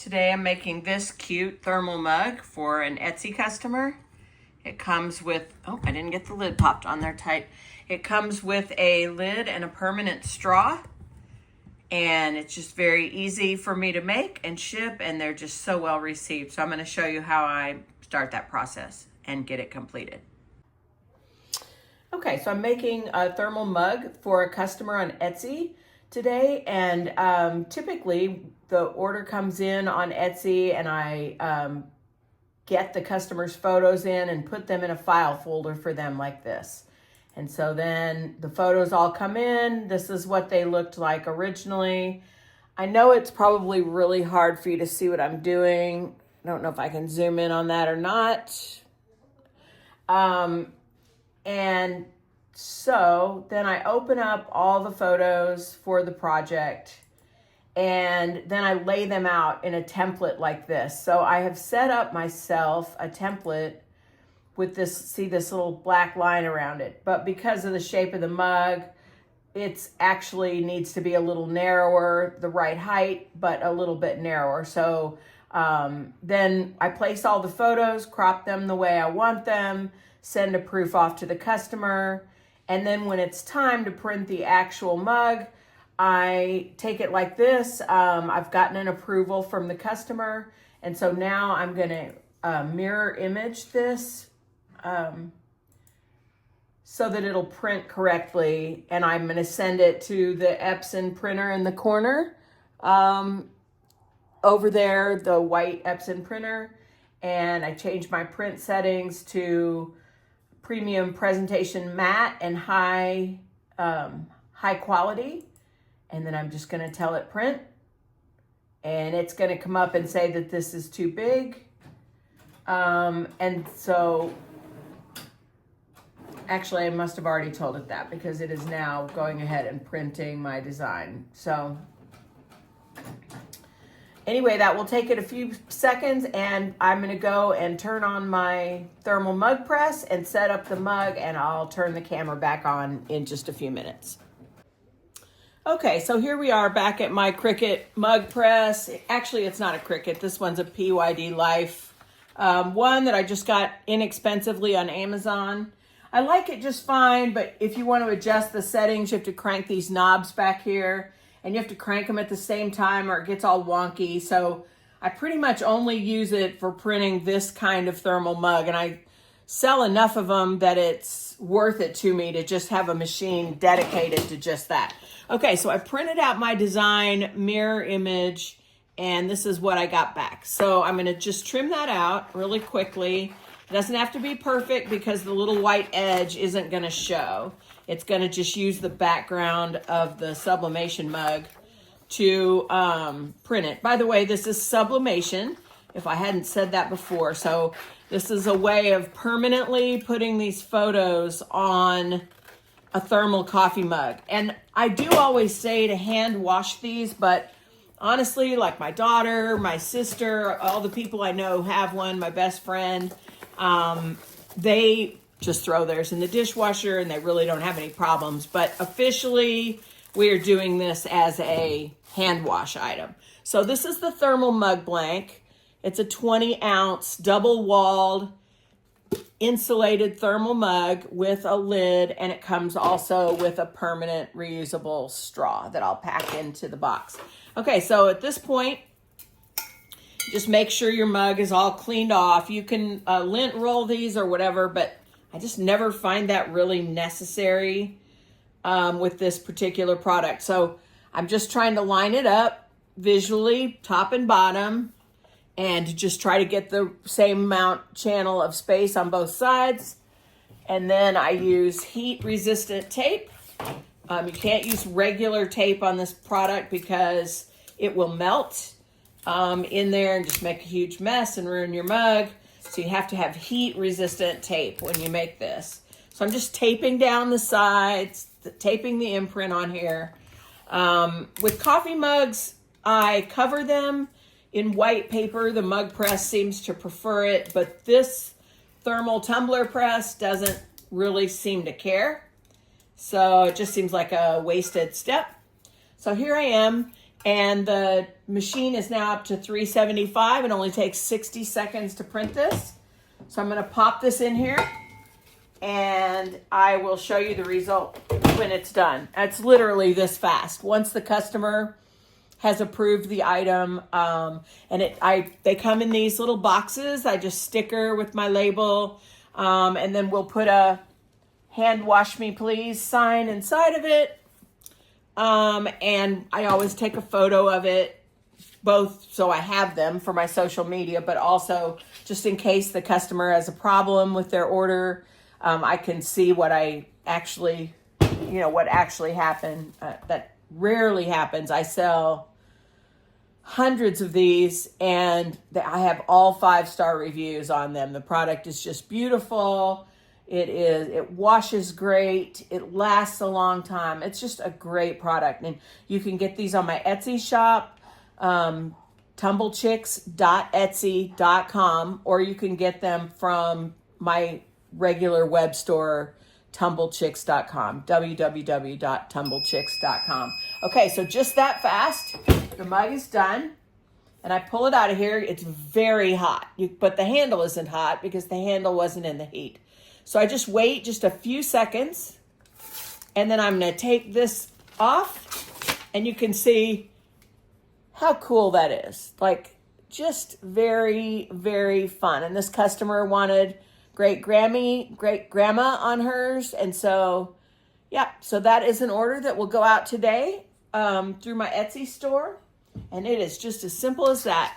Today I'm making this cute thermal mug for an Etsy customer. It comes with, oh, I didn't get the lid popped on there tight. It comes with a lid and a permanent straw. And it's just very easy for me to make and ship, and they're just so well received. So I'm going to show you how I start that process and get it completed. Okay, so I'm making a thermal mug for a customer on Etsy today, and typically the order comes in on Etsy, and I get the customer's photos in and put them in a file folder for them like this. And so then the photos all come in. This is what they looked like originally. I know it's probably really hard for you to see what I'm doing. I don't know if I can zoom in on that or not. And so then I open up all the photos for the project, and then I lay them out in a template like this. So I have set up myself a template with this, see this little black line around it. But because of the shape of the mug, it's actually needs to be a little narrower, the right height, but a little bit narrower. So then I place all the photos, crop them the way I want them, send a proof off to the customer. And then when it's time to print the actual mug, I take it like this. I've gotten an approval from the customer. And so now I'm gonna mirror image this so that it'll print correctly. And I'm gonna send it to the Epson printer in the corner. Over there, the white Epson printer. And I changed my print settings to premium presentation matte and high quality. And then I'm just gonna tell it print. And it's gonna come up and say that this is too big. And so, actually I must have already told it that because it is now going ahead and printing my design. So anyway, that will take it a few seconds, and I'm gonna go and turn on my thermal mug press and set up the mug, and I'll turn the camera back on in just a few minutes. Okay, so here we are back at my Cricut mug press. Actually, it's not a Cricut. This one's a PYD Life. One that I just got inexpensively on Amazon. I like it just fine, but if you want to adjust the settings, you have to crank these knobs back here, and you have to crank them at the same time or it gets all wonky. So I pretty much only use it for printing this kind of thermal mug, and I sell enough of them that it's worth it to me to just have a machine dedicated to just that. Okay, so I printed out my design, mirror image, and this is what I got back. So I'm gonna just trim that out really quickly. It doesn't have to be perfect because the little white edge isn't gonna show. It's gonna just use the background of the sublimation mug to print it. By the way, this is sublimation, if I hadn't said that before. So this is a way of permanently putting these photos on a thermal coffee mug. And I do always say to hand wash these, but honestly, like my daughter, my sister, all the people I know have one, my best friend, they just throw theirs in the dishwasher and they really don't have any problems. But officially, we are doing this as a hand wash item. So this is the thermal mug blank. It's a 20-ounce double-walled insulated thermal mug with a lid, and it comes also with a permanent reusable straw that I'll pack into the box. Okay, so at this point, just make sure your mug is all cleaned off. You can lint roll these or whatever, but I just never find that really necessary with this particular product. So I'm just trying to line it up visually, top and bottom, and just try to get the same channel of space on both sides. And then I use heat-resistant tape. You can't use regular tape on this product because it will melt in there and just make a huge mess and ruin your mug. So you have to have heat-resistant tape when you make this. So I'm just taping down the sides, taping the imprint on here. With coffee mugs, I cover them in white paper. The mug press seems to prefer it, but this thermal tumbler press doesn't really seem to care. So it just seems like a wasted step. So here I am And the machine is now up to 375. It only takes 60 seconds to print this. So I'm going to pop this in here and I will show you the result when it's done. It's literally this fast. Once the customer has approved the item, they come in these little boxes. I just sticker with my label, and then we'll put a hand wash me please sign inside of it. And I always take a photo of it, both so I have them for my social media, but also just in case the customer has a problem with their order, I can see what actually happened. That rarely happens. I sell hundreds of these and I have all 5-star reviews on them. The product is just beautiful. It washes great. It lasts a long time. It's just a great product. And you can get these on my Etsy shop, tumblechicks.etsy.com, or you can get them from my regular web store, tumblechicks.com, www.tumblechicks.com. Okay, so just that fast. The mug is done. And I pull it out of here. It's very hot, but the handle isn't hot because the handle wasn't in the heat. So I just wait just a few seconds, and then I'm going to take this off, and you can see how cool that is. Like, just very, very fun. And this customer wanted great grandma on hers, and so, yeah. So that is an order that will go out today through my Etsy store, and it is just as simple as that.